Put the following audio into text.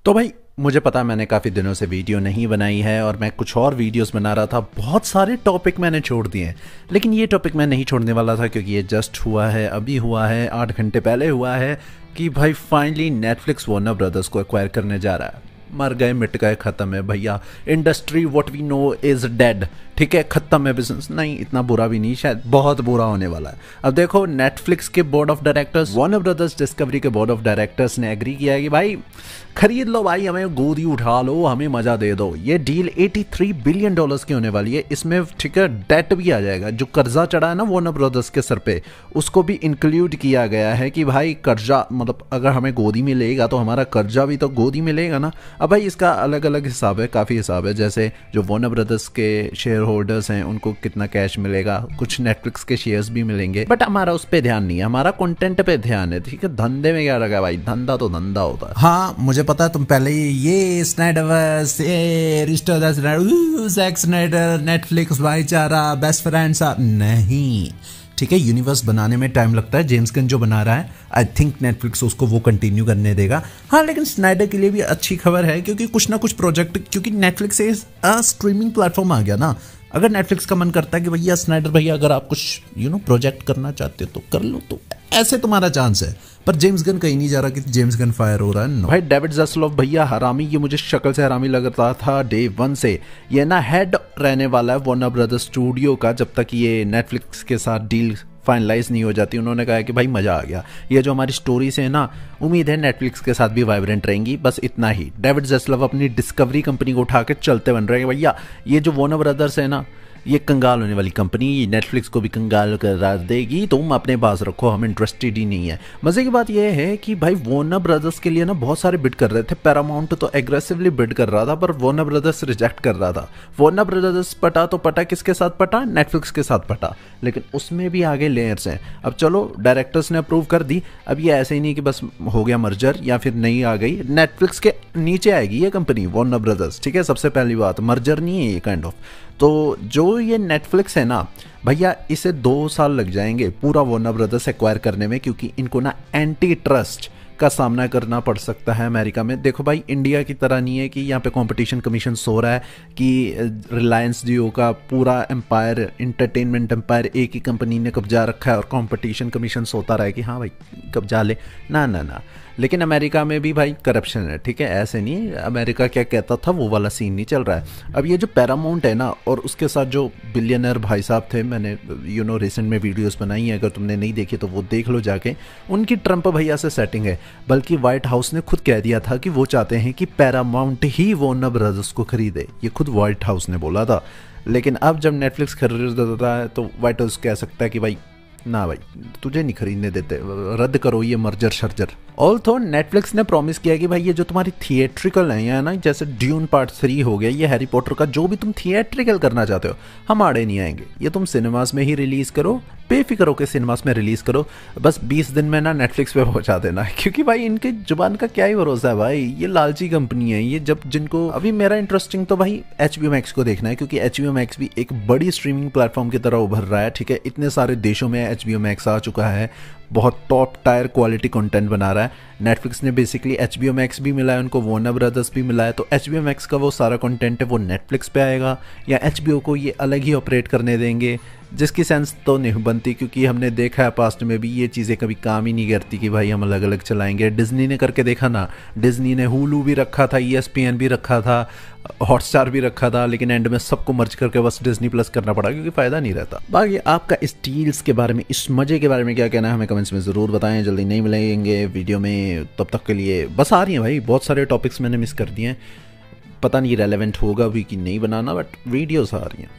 तो भाई मुझे पता है मैंने काफ़ी दिनों से वीडियो नहीं बनाई है और मैं कुछ और वीडियोस बना रहा था। बहुत सारे टॉपिक मैंने छोड़ दिए हैं, लेकिन ये टॉपिक मैं नहीं छोड़ने वाला था क्योंकि ये जस्ट हुआ है, अभी हुआ है, 8 घंटे पहले हुआ है कि भाई फाइनली नेटफ्लिक्स वार्नर ब्रदर्स को एक्वायर करने जा रहा है। मर गए, मिट गए, ख़त्म है भैया। Industry what we know is dead. ठीक है, ख़त्म है बिजनेस। नहीं, इतना बुरा भी नहीं, शायद बहुत बुरा होने वाला है। अब देखो, नेटफ्लिक्स के board of directors, Warner brothers discovery के बोर्ड ऑफ डायरेक्टर्स ने एग्री किया है कि भाई खरीद लो भाई, हमें गोदी उठा लो, हमें मजा दे दो। ये डील $83 बिलियन की होने वाली है। इसमें ठीक है डेट भी आ जाएगा, जो कर्जा चढ़ा है ना वार्नर ब्रदर्स के सर पे, उसको भी इंक्लूड किया गया है कि भाई कर्जा, मतलब अगर हमें गोदी में लेगा तो हमारा कर्जा भी तो गोदी में लेगा ना। अब भाई इसका अलग अलग हिसाब है, काफ़ी हिसाब है। जैसे जो वार्नर ब्रदर्स के शेयर होल्डर्स हैं उनको कितना कैश मिलेगा, कुछ नेटफ्लिक्स के शेयर्स भी मिलेंगे, बट हमारा उस पर ध्यान नहीं है, हमारा कंटेंट पे ध्यान है। ठीक है, धंधे में क्या लगा भाई, धंधा तो धंधा होता है। हाँ मुझे पता है, तुम पहले ये स्नाइडरवर्स, ये restore the Snyder, Zack Snyder, Netflix भाईचारा, बेस्ट फ्रेंड्स नहीं। ठीक है, यूनिवर्स बनाने में टाइम लगता है। जेम्स गन जो बना रहा है, आई थिंक नेटफ्लिक्स उसको वो कंटिन्यू करने देगा। हाँ, लेकिन स्नाइडर के लिए भी अच्छी खबर है क्योंकि कुछ ना कुछ प्रोजेक्ट, क्योंकि नेटफ्लिक्स से स्ट्रीमिंग प्लेटफॉर्म आ गया ना। अगर नेटफ्लिक्स का मन करता है कि भैया स्नाइडर भैया अगर आप कुछ प्रोजेक्ट करना चाहते हो तो कर लो, तो ऐसे तुम्हारा चांस है। पर जेम्स गन कहीं नहीं जा रहा कि जेम्स गन फायर हो रहा है। भाई डेविड ज़ास्लोव भैया हरामी, ये मुझे शक्ल से हरामी लग रहा था डे 1 से। ये ना हेड रहने वाला है वार्नर ब्रदर्स स्टूडियो का, जब तक ये नेटफ्लिक्स के साथ डील फाइनलाइज नहीं हो जाती। उन्होंने कहा कि भाई मज़ा आ गया, ये जो हमारी स्टोरीज है ना, उम्मीद है नेटफ्लिक्स के साथ भी वाइब्रेंट रहेंगी, बस इतना ही। डेविड ज़ास्लोव अपनी डिस्कवरी कंपनी को उठा के चलते बन रहे हैं भैया। ये जो वार्नर ब्रदर्स है ना, ये कंगाल होने वाली कंपनी, नेटफ्लिक्स को भी कंगाल कर देगी। तुम अपने पास रखो, हम इंटरेस्टेड ही नहीं है। मजे की बात यह है कि भाई वार्नर ब्रदर्स के लिए ना बहुत सारे बिड कर रहे थे। पैरामाउंट तो एग्रेसिवली बिड कर रहा था, पर वार्नर ब्रदर्स रिजेक्ट कर रहा था। वार्नर ब्रदर्स पटा तो पटा किसके साथ पटा, नेटफ्लिक्स के साथ पटा, लेकिन उसमें भी आगे लेयर्स हैं। अब चलो डायरेक्टर्स ने अप्रूव कर दी। अब ये ऐसे ही नहीं कि बस हो गया मर्जर या फिर नहीं आ गई, नेटफ्लिक्स के नीचे आएगी ये कंपनी वार्नर ब्रदर्स। ठीक है, सबसे पहली बात, मर्जर नहीं है ये काइंड ऑफ। तो जो ये नेटफ्लिक्स है ना भैया, इसे 2 साल लग जाएंगे पूरा वार्नर ब्रदर्स एक्वायर करने में, क्योंकि इनको ना एंटी ट्रस्ट का सामना करना पड़ सकता है अमेरिका में। देखो भाई, इंडिया की तरह नहीं है कि यहाँ पे कंपटीशन कमीशन सो रहा है कि रिलायंस जियो का पूरा एम्पायर, इंटरटेनमेंट एम्पायर एक ही कंपनी ने कब्जा रखा है और कंपटीशन कमीशन सोता रहा है कि हाँ भाई कब्जा ले। ना ना ना, लेकिन अमेरिका में भी भाई करप्शन है। ठीक है, ऐसे नहीं, अमेरिका क्या कहता था वो वाला सीन नहीं चल रहा है। अब ये जो पैरामाउंट है ना, और उसके साथ जो बिलियनर भाई साहब थे, मैंने रिसेंट में वीडियोस बनाई है, अगर तुमने नहीं देखी तो वो देख लो जाके। उनकी ट्रंप भैया से सेटिंग है, बल्कि व्हाइट हाउस ने खुद कह दिया था कि वो चाहते हैं कि पैरामाउंट ही वार्नर ब्रदर्स को खरीदे। ये खुद व्हाइट हाउस ने बोला था। लेकिन अब जब नेटफ्लिक्स खरीद रहा है तो व्हाइट हाउस कह सकता है कि भाई ना भाई, तुझे नहीं खरीदने देते, रद्द करो ये मर्जर शर्जर। ऑल्थो नेटफ्लिक्स ने प्रॉमिस किया कि भाई ये जो तुम्हारी थिएट्रिकल है ना, जैसे ड्यून पार्ट 3 हो गया, ये हैरी पॉटर का जो भी तुम थिएट्रिकल करना चाहते हो, हम आड़े नहीं आएंगे। ये तुम सिनेमास में ही रिलीज करो, बेफिक्र होकर सिनेमास में रिलीज करो, बस 20 दिन में ना नेटफ्लिक्स पे पहुंचा देना। क्योंकि भाई इनके जुबान का क्या ही भरोसा है भाई, ये लालची कंपनी है ये। जब जिनको अभी मेरा इंटरेस्टिंग तो भाई HBO Max को देखना है, क्योंकि HBO Max भी एक बड़ी स्ट्रीमिंग प्लेटफॉर्म की तरह उभर रहा है। ठीक है, इतने सारे देशों में HBO Max आ चुका है, बहुत टॉप टायर क्वालिटी कंटेंट बना रहा है। नेटफ्लिक्स ने बेसिकली HBO Max भी मिला है उनको, वार्नर ब्रदर्स भी मिला है, तो HBO Max का वो सारा कंटेंट है वो नेटफ्लिक्स पे आएगा, या HBO को ये अलग ही ऑपरेट करने देंगे, जिसकी सेंस तो नहीं बनती। क्योंकि हमने देखा है पास्ट में भी ये चीज़ें कभी काम ही नहीं करती कि भाई हम अलग अलग चलाएंगे। डिज्नी ने करके देखा ना, डिज्नी ने हुलू भी रखा था, ESPN भी रखा था, हॉटस्टार भी रखा था, लेकिन एंड में सबको मर्ज करके बस डिज्नी प्लस करना पड़ा, क्योंकि फ़ायदा नहीं रहता। बाकी आपका इस डील्स के बारे में, इस मज़े के बारे में क्या कहना है, हमें कमेंट्स में ज़रूर बताएं। जल्दी नहीं मिलेंगे वीडियो में, तब तक के लिए बस आ रही हैं भाई, बहुत सारे टॉपिक्स मैंने मिस कर दिए हैं, पता नहीं रेलेवेंट होगा भी कि नहीं बनाना, बट वीडियोस आ रही हैं।